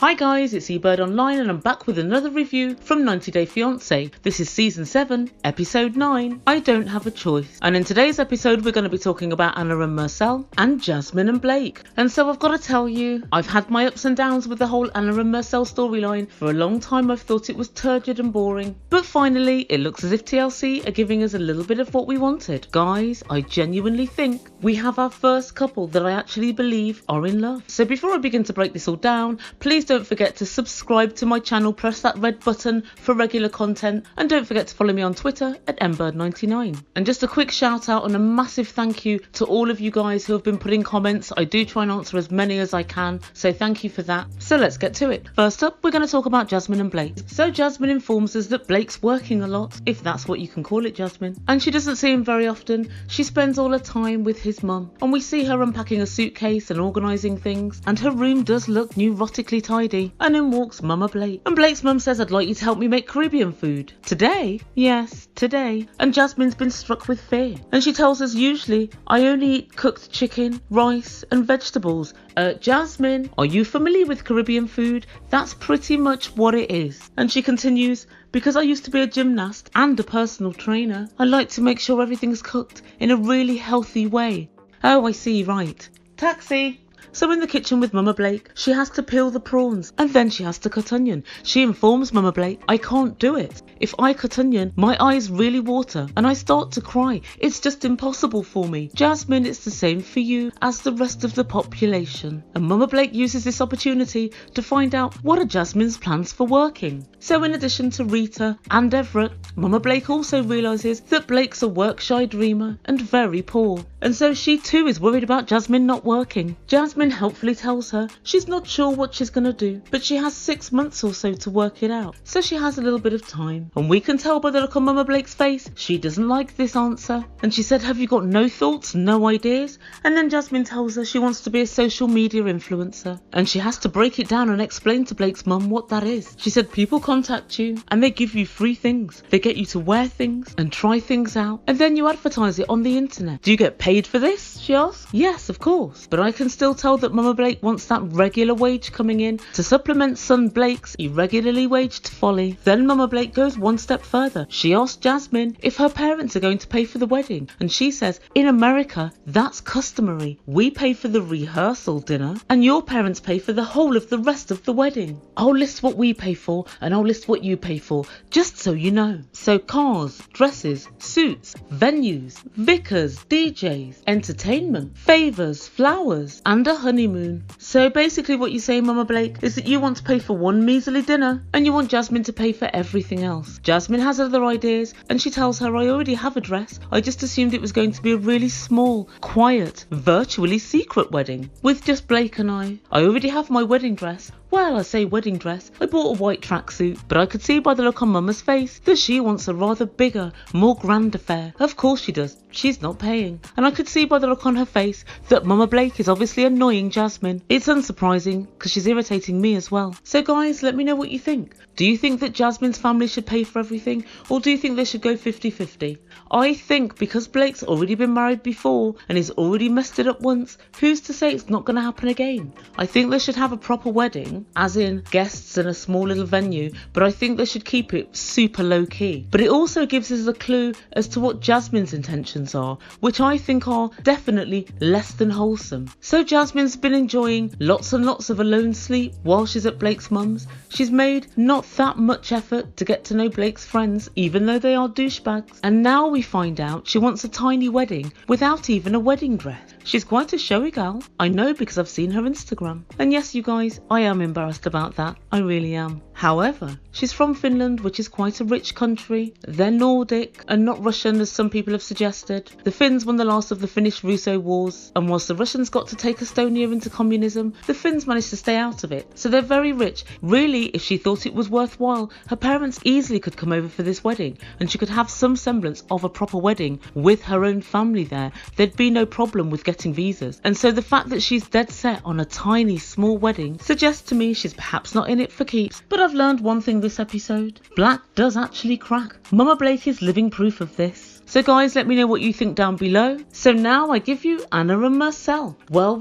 Hi guys, it's Ebird Online and I'm back with another review from 90 Day Fiancé. This is Season 7, Episode 9, I Don't Have a Choice. And in today's episode we're going to be talking about Anna and Mursel and Jasmine and Blake. And so I've got to tell you, I've had my ups and downs with the whole Anna and Mursel storyline. For a long time I've thought it was turgid and boring. But finally, it looks as if TLC are giving us a little bit of what we wanted. Guys, I genuinely think we have our first couple that I actually believe are in love. So before I begin to break this all down, please don't forget to subscribe to my channel, press that red button for regular content, and don't forget to follow me on Twitter at Ebird99. And just a quick shout out and a massive thank you to all of you guys who have been putting comments. I do try and answer as many as I can, so thank you for that. So let's get to it. First up, we're going to talk about Jasmine and Blake. So Jasmine informs us that Blake's working a lot, if that's what you can call it, Jasmine, and she doesn't see him very often. She spends all her time with his mum, and we see her unpacking a suitcase and organising things, and her room does look neurotically tidy. And in walks Mama Blake. And Blake's mum says, I'd like you to help me make Caribbean food. Today? Yes, today. And Jasmine's been struck with fear. And she tells us, usually I only eat cooked chicken, rice and vegetables. Jasmine, are you familiar with Caribbean food? That's pretty much what it is. And she continues, because I used to be a gymnast and a personal trainer, I like to make sure everything's cooked in a really healthy way. Oh, I see, right. Taxi. So in the kitchen with Mama Blake, she has to peel the prawns and then she has to cut onion. She informs Mama Blake, I can't do it. If I cut onion, my eyes really water and I start to cry. It's just impossible for me. Jasmine, it's the same for you as the rest of the population. And Mama Blake uses this opportunity to find out what are Jasmine's plans for working. So in addition to Rita and Everett, Mama Blake also realises that Blake's a work-shy dreamer and very poor. And so she too is worried about Jasmine not working. Jasmine helpfully tells her she's not sure what she's going to do, but she has 6 months or so to work it out. So she has a little bit of time. And we can tell by the look on Mama Blake's face, she doesn't like this answer. And she said, have you got no thoughts, no ideas? And then Jasmine tells her she wants to be a social media influencer. And she has to break it down and explain to Blake's mum what that is. She said, people contact you and they give you free things. They get you to wear things and try things out. And then you advertise it on the internet. Do you get paid for this? She asked. Yes, of course. But I can still tell that Mama Blake wants that regular wage coming in to supplement son Blake's irregularly waged folly. Then Mama Blake goes one step further. She asked Jasmine if her parents are going to pay for the wedding, and she says, in America, that's customary. We pay for the rehearsal dinner and your parents pay for the whole of the rest of the wedding. I'll list what we pay for and I'll list what you pay for, just so you know. So cars, dresses, suits, venues, vicars, DJs, entertainment, favours, flowers and a honeymoon. So basically what you say, Mama Blake, is that you want to pay for one measly dinner and you want Jasmine to pay for everything else. Jasmine has other ideas and she tells her, I already have a dress. I just assumed it was going to be a really small, quiet, virtually secret wedding with just Blake and I. I already have my wedding dress. Well, I say wedding dress. I bought a white tracksuit, but I could see by the look on Mama's face that she wants a rather bigger, more grand affair. Of course she does. She's not paying. And I could see by the look on her face that Mama Blake is obviously annoying Jasmine. It's unsurprising because she's irritating me as well. So guys, let me know what you think. Do you think that Jasmine's family should pay for everything, or do you think they should go 50-50? I think because Blake's already been married before and he's already messed it up once, who's to say it's not going to happen again? I think they should have a proper wedding, as in guests in a small little venue, but I think they should keep it super low key. But it also gives us a clue as to what Jasmine's intentions are, which I think are definitely less than wholesome. So Jasmine's been enjoying lots and lots of alone sleep while she's at Blake's mum's. She's made not that much effort to get to know Blake's friends, even though they are douchebags. And now we find out she wants a tiny wedding without even a wedding dress. She's quite a showy gal, I know because I've seen her Instagram. And yes, you guys, I am embarrassed about that, I really am. However, she's from Finland, which is quite a rich country. They're Nordic and not Russian as some people have suggested. The Finns won the last of the Finnish-Russo wars, and whilst the Russians got to take Estonia into communism, the Finns managed to stay out of it. So they're very rich. Really, if she thought it was worthwhile, her parents easily could come over for this wedding and she could have some semblance of a proper wedding with her own family there. There'd be no problem with getting visas. And so the fact that she's dead set on a tiny small wedding suggests to me she's perhaps not in it for keeps. But I've learned one thing this episode. Black does actually crack. Mama Blake is living proof of this. So guys, let me know what you think down below. So now I give you Anna and Mursel. Well,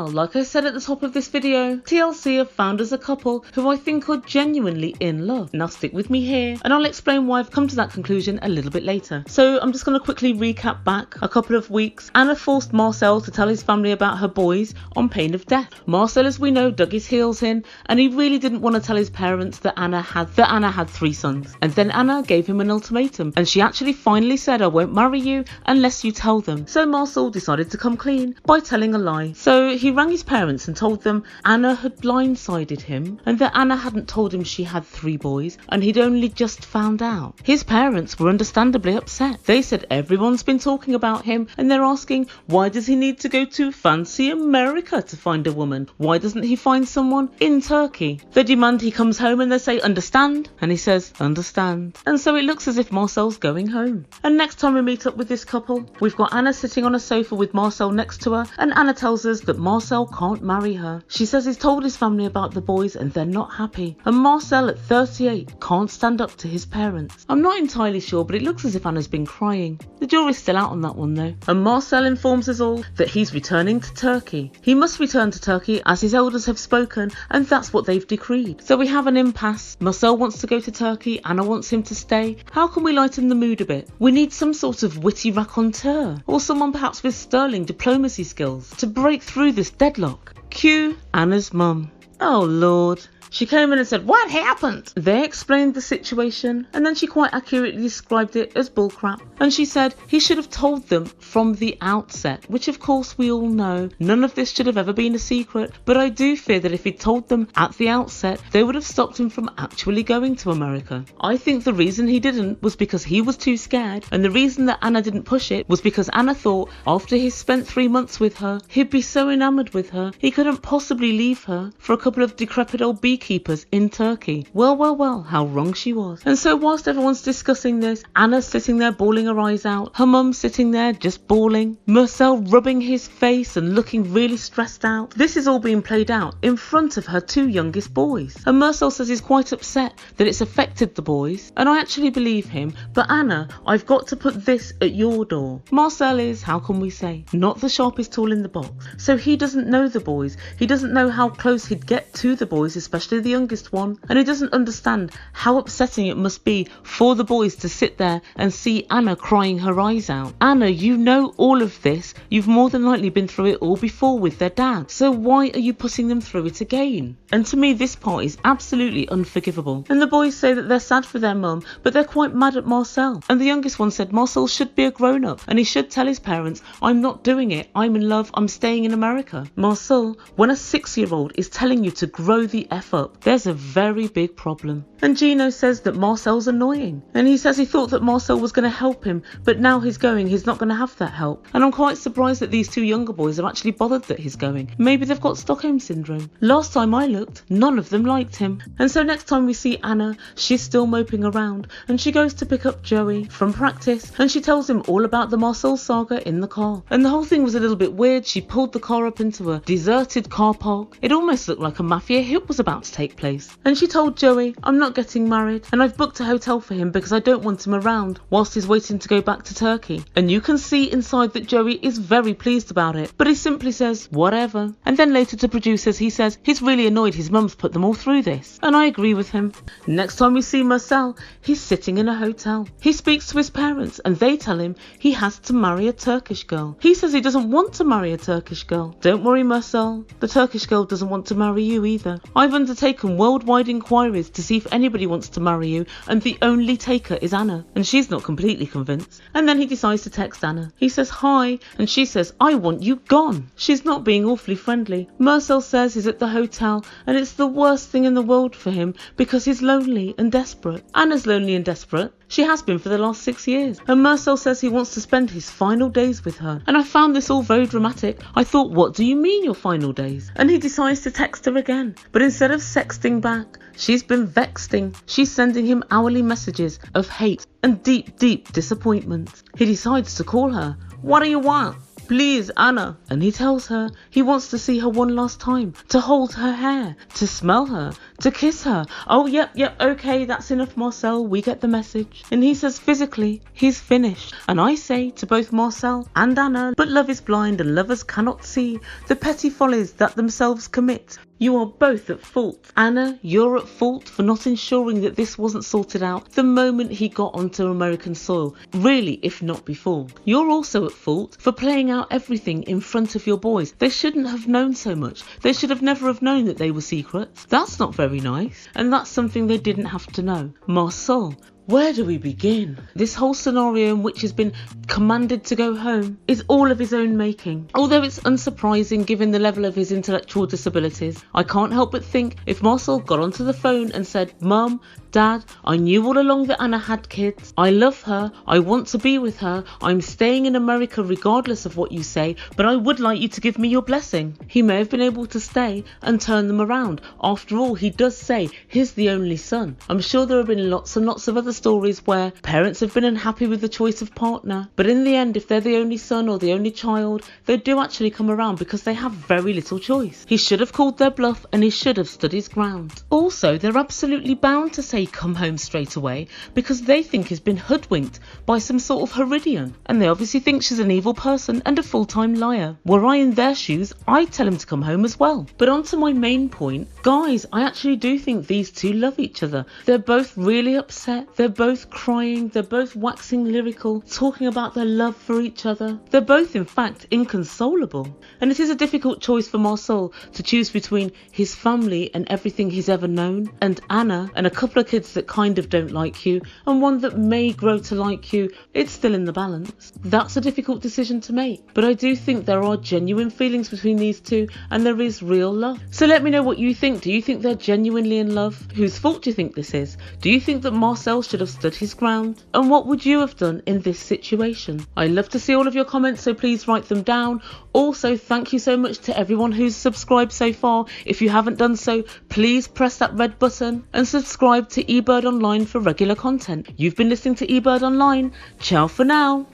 like I said at the top of this video, TLC have found us a couple who I think are genuinely in love. Now stick with me here and I'll explain why I've come to that conclusion a little bit later. So I'm just going to quickly recap back a couple of weeks. Anna forced Mursel to tell his family about her boys on pain of death. Mursel, as we know, dug his heels in and he really didn't want to tell his parents that Anna had 3 sons. And then Anna gave him an ultimatum and she actually finally said, I won't marry you unless you tell them. So Mursel decided to come clean by telling a lie. So he rang his parents and told them Anna had blindsided him and that Anna hadn't told him she had 3 boys and he'd only just found out. His parents were understandably upset. They said everyone's been talking about him and they're asking, why does he need to go to fancy America to find a woman? Why doesn't he find someone in Turkey? They demand he comes home and they say, understand? And he says, understand. And so it looks as if Mursel's going home. And next time we meet up with this couple, we've got Anna sitting on a sofa with Mursel next to her, and Anna tells us that Mursel can't marry her. She says he's told his family about the boys and they're not happy. And Mursel at 38 can't stand up to his parents. I'm not entirely sure, but it looks as if Anna's been crying. The jury's still out on that one though. And Mursel informs us all that he's returning to Turkey. He must return to Turkey as his elders have spoken, and that's what they've decreed. So we have an impasse. Mursel wants to go to Turkey, Anna wants him to stay. How can we lighten the mood a bit? We need some sort of witty raconteur, or someone perhaps with sterling diplomacy skills to break through this deadlock. Cue Anna's mum. Oh Lord. She came in and said, what happened? They explained the situation and then she quite accurately described it as bullcrap. And she said he should have told them from the outset, which of course we all know. None of this should have ever been a secret, but I do fear that if he'd told them at the outset, they would have stopped him from actually going to America. I think the reason he didn't was because he was too scared, and the reason that Anna didn't push it was because Anna thought after he spent 3 months with her, he'd be so enamoured with her, he couldn't possibly leave her for a couple of decrepit old beekeepers in Turkey. Well, how wrong she was. And so whilst everyone's discussing this, Anna's sitting there bawling her eyes out, her mum sitting there just bawling, Mursel rubbing his face and looking really stressed out. This is all being played out in front of her 2 youngest boys. And Mursel says he's quite upset that it's affected the boys, and I actually believe him, but Anna, I've got to put this at your door. Mursel is, how can we say, not the sharpest tool in the box. So he doesn't know the boys, he doesn't know how close he'd get to the boys, especially the youngest one, and he doesn't understand how upsetting it must be for the boys to sit there and see Anna crying her eyes out. Anna, you know all of this, you've more than likely been through it all before with their dad, so why are you putting them through it again? And to me this part is absolutely unforgivable. And the boys say that they're sad for their mum, but they're quite mad at Mursel. And the youngest one said Mursel should be a grown-up and he should tell his parents, I'm not doing it, I'm in love, I'm staying in America. Mursel, when a 6-year-old is telling you to grow the F up, there's a very big problem. And Gino says that Mursel's annoying, and he says he thought that Mursel was going to help him, but now he's going, he's not going to have that help. And I'm quite surprised that these 2 younger boys are actually bothered that he's going. Maybe they've got Stockholm syndrome. Last time I looked, none of them liked him. And so next time we see Anna, she's still moping around, and she goes to pick up Joey from practice, and she tells him all about the Mursel saga in the car. And the whole thing was a little bit weird. She pulled the car up into a deserted car park. It almost looked like a mafia hit was about to take place. And she told Joey, I'm not getting married, and I've booked a hotel for him because I don't want him around whilst he's waiting to go back to Turkey. And you can see inside that Joey is very pleased about it, but he simply says, whatever. And then later to producers he says he's really annoyed his mum's put them all through this. And I agree with him. Next time we see Mursel, he's sitting in a hotel. He speaks to his parents and they tell him he has to marry a Turkish girl. He says he doesn't want to marry a Turkish girl. Don't worry Mursel, the Turkish girl doesn't want to marry you either. I've undertaken worldwide inquiries to see if anybody wants to marry you, and the only taker is Anna, and she's not completely convinced. And then he decides to text Anna. He says hi, and she says, I want you gone. She's not being awfully friendly. Mursel says he's at the hotel, and it's the worst thing in the world for him because he's lonely and desperate. Anna's lonely and desperate. She has been for the last 6 years. And Mursel says he wants to spend his final days with her. And I found this all very dramatic. I thought, what do you mean your final days? And he decides to text her again. But instead of sexting back, she's been vexting. She's sending him hourly messages of hate and deep disappointment. He decides to call her. What do you want? Please, Anna. And he tells her he wants to see her one last time, to hold her hair, to smell her, to kiss her. Oh, yep, okay, that's enough, Mursel, we get the message. And he says physically, he's finished. And I say to both Mursel and Anna, but love is blind and lovers cannot see the petty follies that themselves commit. You are both at fault. Anna, you're at fault for not ensuring that this wasn't sorted out the moment he got onto American soil, really, if not before. You're also at fault for playing out everything in front of your boys. They shouldn't have known so much. They should have never have known that they were secrets. That's not very nice, and that's something they didn't have to know. Mursel, where do we begin? This whole scenario in which he's been commanded to go home is all of his own making. Although it's unsurprising given the level of his intellectual disabilities, I can't help but think if Mursel got onto the phone and said, Mum, Dad, I knew all along that Anna had kids. I love her. I want to be with her. I'm staying in America regardless of what you say, but I would like you to give me your blessing. He may have been able to stay and turn them around. After all, he does say he's the only son. I'm sure there have been lots and lots of other stories where parents have been unhappy with the choice of partner, but in the end, if they're the only son or the only child, they do actually come around because they have very little choice. He should have called their bluff and he should have stood his ground. Also, they're absolutely bound to say come home straight away because they think he's been hoodwinked by some sort of Heridian, and they obviously think she's an evil person and a full-time liar. Were I in their shoes, I'd tell him to come home as well. But on to my main point, guys, I actually do think these two love each other. They're both really upset. They're both crying, they're both waxing lyrical, talking about their love for each other. They're both, in fact, inconsolable. And it is a difficult choice for Mursel to choose between his family and everything he's ever known, and Anna and a couple of kids that kind of don't like you, and one that may grow to like you. It's still in the balance. That's a difficult decision to make. But I do think there are genuine feelings between these two, and there is real love. So let me know what you think. Do you think they're genuinely in love? Whose fault do you think this is? Do you think that Mursel should have stood his ground? And what would you have done in this situation? I love to see all of your comments, so please write them down. Also, thank you so much to everyone who's subscribed so far. If you haven't done so, please press that red button and subscribe to Ebird Online for regular content. You've been listening to Ebird Online. Ciao for now.